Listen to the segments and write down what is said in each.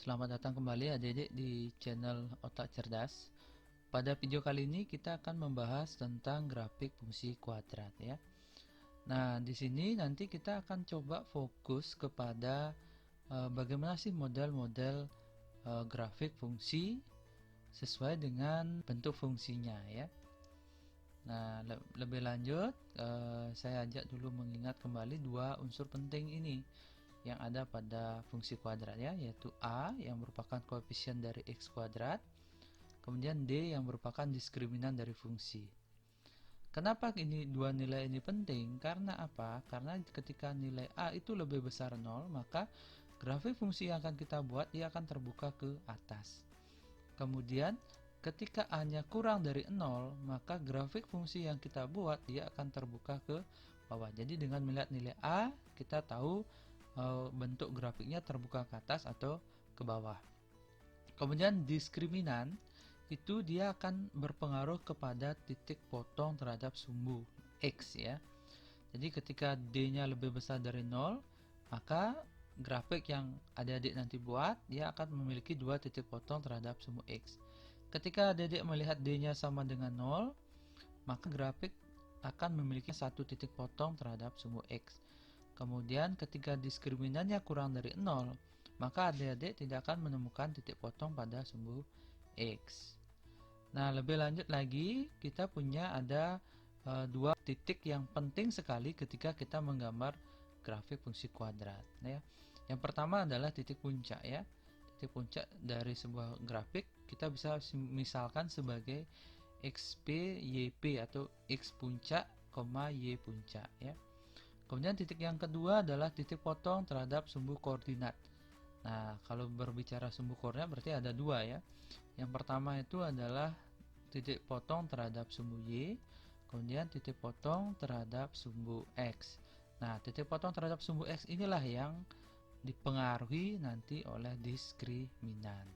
Selamat datang kembali adik-adik di channel Otak Cerdas. Pada video kali ini kita akan membahas tentang grafik fungsi kuadrat ya. Nah, di sini nanti kita akan coba fokus kepada bagaimana sih model-model grafik fungsi sesuai dengan bentuk fungsinya ya. Nah, lebih lanjut saya ajak dulu mengingat kembali dua unsur penting ini yang ada pada fungsi kuadrat ya, yaitu A yang merupakan koefisien dari X kuadrat, kemudian D yang merupakan diskriminan dari fungsi. Kenapa ini dua nilai ini penting? Karena apa? Karena ketika nilai A itu lebih besar 0, maka grafik fungsi yang akan kita buat ia akan terbuka ke atas. Kemudian ketika A-nya kurang dari 0, maka grafik fungsi yang kita buat dia akan terbuka ke bawah. Jadi dengan melihat nilai A, kita tahu bentuk grafiknya terbuka ke atas atau ke bawah. Kemudian diskriminan itu dia akan berpengaruh kepada titik potong terhadap sumbu X ya. Jadi ketika D-nya lebih besar dari 0, maka grafik yang adik-adik nanti buat dia akan memiliki dua titik potong terhadap sumbu X. Ketika adik-adik melihat D-nya sama dengan 0, maka grafik akan memiliki satu titik potong terhadap sumbu X. Kemudian ketika diskriminannya kurang dari 0, maka adik-adik tidak akan menemukan titik potong pada sumbu X. Nah, lebih lanjut lagi, kita punya ada dua titik yang penting sekali ketika kita menggambar grafik fungsi kuadrat ya. Yang pertama adalah titik puncak ya. Titik puncak dari sebuah grafik kita bisa misalkan sebagai XP, YP atau X puncak, Y puncak ya. Kemudian titik yang kedua adalah titik potong terhadap sumbu koordinat. Nah, kalau berbicara sumbu koordinat berarti ada dua ya. Yang pertama itu adalah titik potong terhadap sumbu Y, kemudian titik potong terhadap sumbu X. Nah, titik potong terhadap sumbu X inilah yang dipengaruhi nanti oleh diskriminan.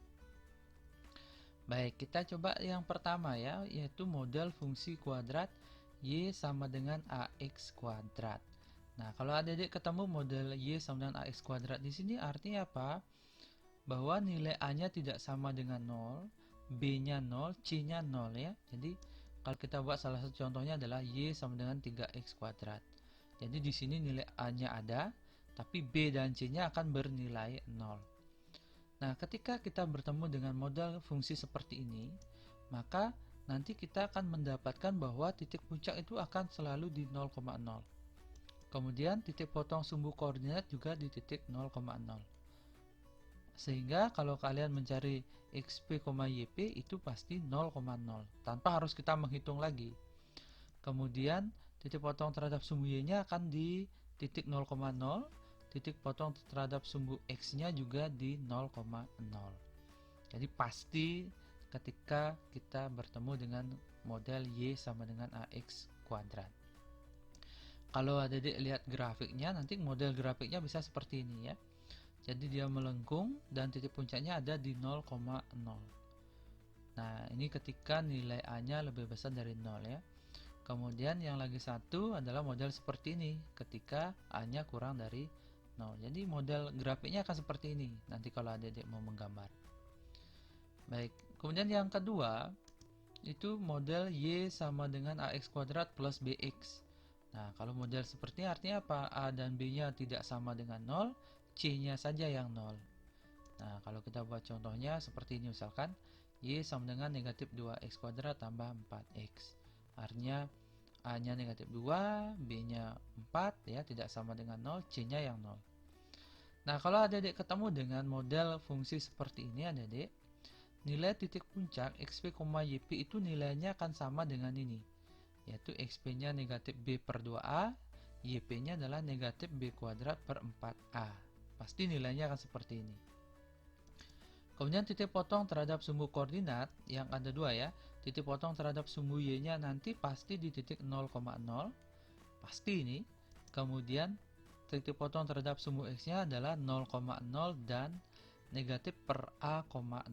Baik, kita coba yang pertama ya, yaitu model fungsi kuadrat Y sama dengan AX kuadrat. Nah, kalau adik-adik ketemu model Y sama dengan AX kuadrat di sini artinya apa? Bahwa nilai A-nya tidak sama dengan 0, B-nya 0, C-nya 0 ya. Jadi, kalau kita buat salah satu contohnya adalah Y sama dengan 3X kuadrat. Jadi, di sini nilai A-nya ada, tapi B dan C-nya akan bernilai 0. Nah, ketika kita bertemu dengan model fungsi seperti ini, maka nanti kita akan mendapatkan bahwa titik puncak itu akan selalu di 0,0. Kemudian titik potong sumbu koordinat juga di titik 0,0. Sehingga kalau kalian mencari XP, YP itu pasti 0,0 tanpa harus kita menghitung lagi. Kemudian titik potong terhadap sumbu Y-nya akan di titik 0,0, titik potong terhadap sumbu X-nya juga di 0,0. Jadi pasti ketika kita bertemu dengan model Y sama dengan AX kuadrat. Kalau adik-adik lihat grafiknya, nanti model grafiknya bisa seperti ini ya. Jadi dia melengkung dan titik puncaknya ada di 0,0. Nah, ini ketika nilai A-nya lebih besar dari 0 ya. Kemudian yang lagi satu adalah model seperti ini ketika A-nya kurang dari 0. Jadi model grafiknya akan seperti ini nanti kalau adik-adik mau menggambar. Baik, kemudian yang kedua itu model Y sama dengan AX kuadrat plus BX. Nah, kalau model seperti ini artinya apa? A dan B-nya tidak sama dengan 0, C-nya saja yang 0. Nah, kalau kita buat contohnya seperti ini misalkan, Y sama dengan negatif 2X kuadrat tambah 4X. Artinya A-nya negatif 2, B-nya 4, ya tidak sama dengan 0, C-nya yang 0. Nah, kalau adik-adik ketemu dengan model fungsi seperti ini adik-adik, nilai titik puncak XP, YP itu nilainya akan sama dengan ini, yaitu XP-nya negatif B per 2A, YP-nya adalah negatif B kuadrat per 4A. Pasti nilainya akan seperti ini. Kemudian titik potong terhadap sumbu koordinat yang ada dua ya. Titik potong terhadap sumbu Y-nya nanti pasti di titik 0,0. Pasti ini. Kemudian titik potong terhadap sumbu X-nya adalah 0,0 dan negatif per A,0.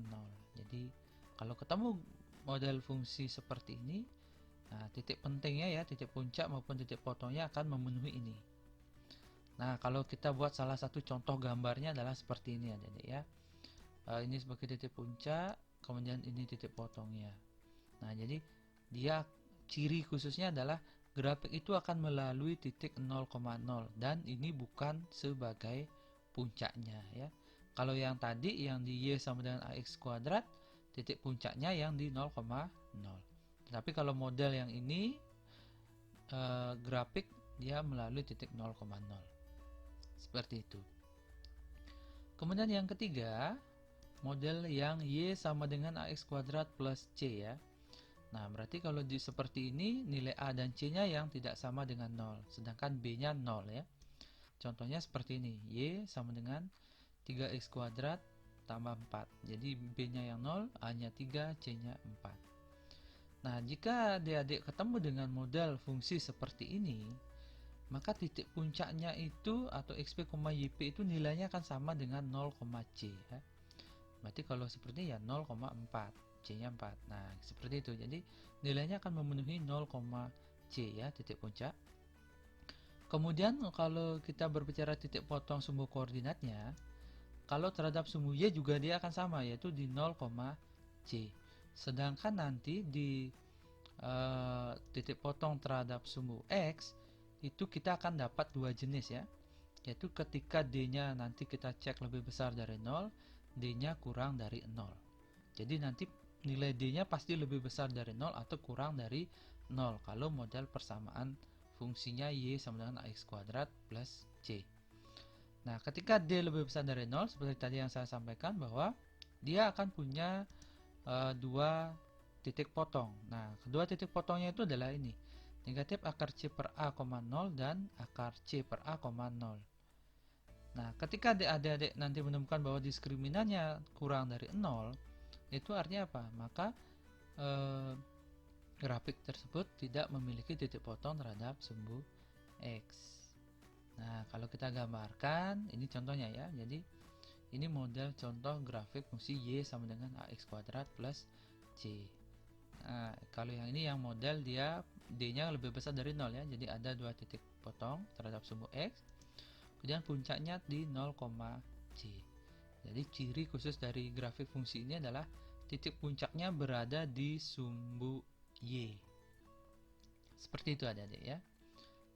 Jadi kalau ketemu model fungsi seperti ini, nah, titik pentingnya ya, titik puncak maupun titik potongnya akan memenuhi ini. Nah, kalau kita buat salah satu contoh gambarnya adalah seperti ini adik-adik ya. Ini sebagai titik puncak, kemudian ini titik potongnya. Nah, jadi dia ciri khususnya adalah grafik itu akan melalui titik 0,0 dan ini bukan sebagai puncaknya ya. Kalau yang tadi yang di Y sama dengan AX kuadrat, titik puncaknya yang di 0,0. Tetapi kalau model yang ini grafik dia melalui titik 0,0. Seperti itu. Kemudian yang ketiga, model yang Y sama dengan AX kuadrat plus C ya. Nah, berarti kalau seperti ini, nilai A dan C-nya yang tidak sama dengan 0, sedangkan B-nya 0 ya. Contohnya seperti ini, Y sama dengan 3X kuadrat tambah 4. Jadi B-nya yang 0, A-nya 3, C-nya 4. Nah, jika adik-adik ketemu dengan model fungsi seperti ini, maka titik puncaknya itu atau XP, YP itu nilainya akan sama dengan 0, C ya. Berarti kalau seperti ya 0,4, C-nya 4. Nah, seperti itu. Jadi nilainya akan memenuhi 0, C ya, titik puncak. Kemudian kalau kita berbicara titik potong sumbu koordinatnya, kalau terhadap sumbu Y juga dia akan sama, yaitu di 0, C. Sedangkan nanti di titik potong terhadap sumbu X itu kita akan dapat dua jenis ya, yaitu ketika D-nya nanti kita cek lebih besar dari 0, D-nya kurang dari 0. Jadi nanti nilai D-nya pasti lebih besar dari 0 atau kurang dari 0 kalau model persamaan fungsinya Y sama dengan AX kuadrat plus C. Nah, ketika D lebih besar dari 0, seperti tadi yang saya sampaikan bahwa dia akan punya dua titik potong. Nah, kedua titik potongnya itu adalah ini. Negatif akar C per A, 0 dan akar C per A, 0. Nah, ketika adik-adik nanti menemukan bahwa diskriminannya kurang dari 0, itu artinya apa? Maka grafik tersebut tidak memiliki titik potong terhadap sumbu X. Nah, kalau kita gambarkan, ini contohnya ya. Jadi, ini model contoh grafik fungsi Y sama dengan AX kuadrat plus C. Nah, kalau yang ini yang model dia D-nya lebih besar dari 0 ya. Jadi ada dua titik potong terhadap sumbu X. Kemudian puncaknya di 0, C. Jadi ciri khusus dari grafik fungsi ini adalah titik puncaknya berada di sumbu Y. Seperti itu adik-adik ya.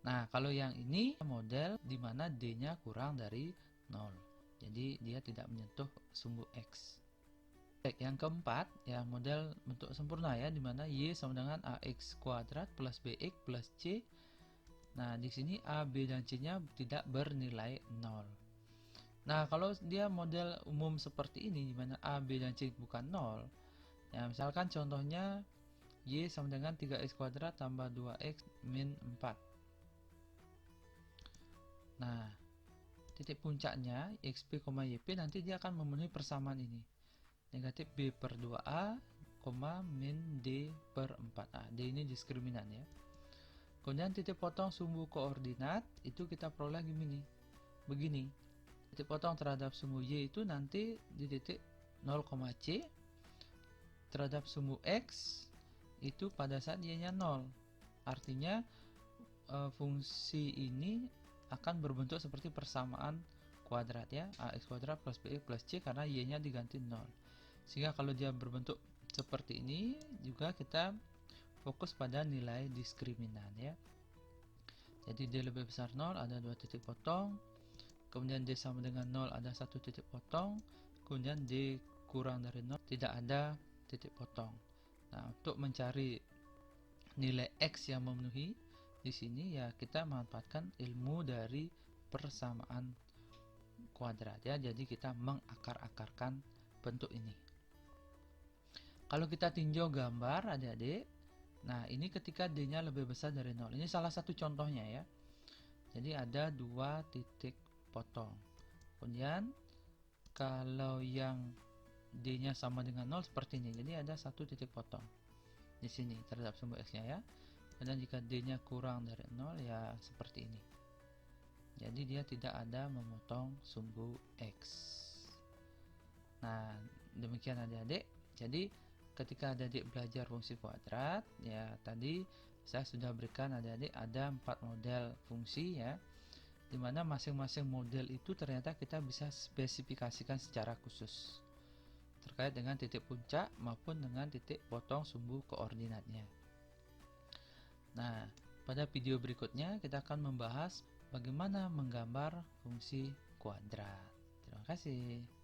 Nah, kalau yang ini model di mana D-nya kurang dari 0. Jadi dia tidak menyentuh sumbu X. Baik, yang keempat ya model bentuk sempurna ya, di mana Y sama dengan AX kuadrat plus BX plus C. Nah, di sini A, B dan C-nya tidak bernilai 0. Nah, kalau dia model umum seperti ini di mana A, B dan C bukan 0. Ya, misalkan contohnya Y sama dengan 3X kuadrat tambah 2X min 4. Nah, titik puncaknya XP, YP nanti dia akan memenuhi persamaan ini. Negatif B per 2A, min D per 4A. D ini diskriminan ya. Kemudian titik potong sumbu koordinat itu kita peroleh begini. Titik potong terhadap sumbu Y itu nanti di titik 0, C. Terhadap sumbu X itu pada saat Y-nya 0. Artinya fungsi ini akan berbentuk seperti persamaan kuadrat ya, AX kuadrat plus BX plus C karena Y-nya diganti 0. Sehingga kalau dia berbentuk seperti ini juga kita fokus pada nilai diskriminan ya. Jadi D lebih besar 0 ada dua titik potong, kemudian D sama dengan 0 ada satu titik potong, kemudian D kurang dari 0 tidak ada titik potong. Nah, untuk mencari nilai X yang memenuhi di sini ya kita memanfaatkan ilmu dari persamaan kuadrat ya. Jadi kita mengakar-akarkan bentuk ini. Kalau kita tinjau gambar adik-adik, nah ini ketika D-nya lebih besar dari 0. Ini salah satu contohnya ya. Jadi ada dua titik potong. Kemudian kalau yang D-nya sama dengan 0 seperti ini. Jadi ada satu titik potong di sini terhadap sumbu X-nya ya. Dan jika D-nya kurang dari 0 ya seperti ini. Jadi dia tidak ada memotong sumbu X. Nah, demikian adik-adik. Jadi ketika adik-adik belajar fungsi kuadrat ya, tadi saya sudah berikan adik-adik ada 4 model fungsi ya, dimana masing-masing model itu ternyata kita bisa spesifikasikan secara khusus. terkait dengan titik puncak maupun dengan titik potong sumbu koordinatnya. Nah, pada video berikutnya kita akan membahas bagaimana menggambar fungsi kuadrat. Terima kasih.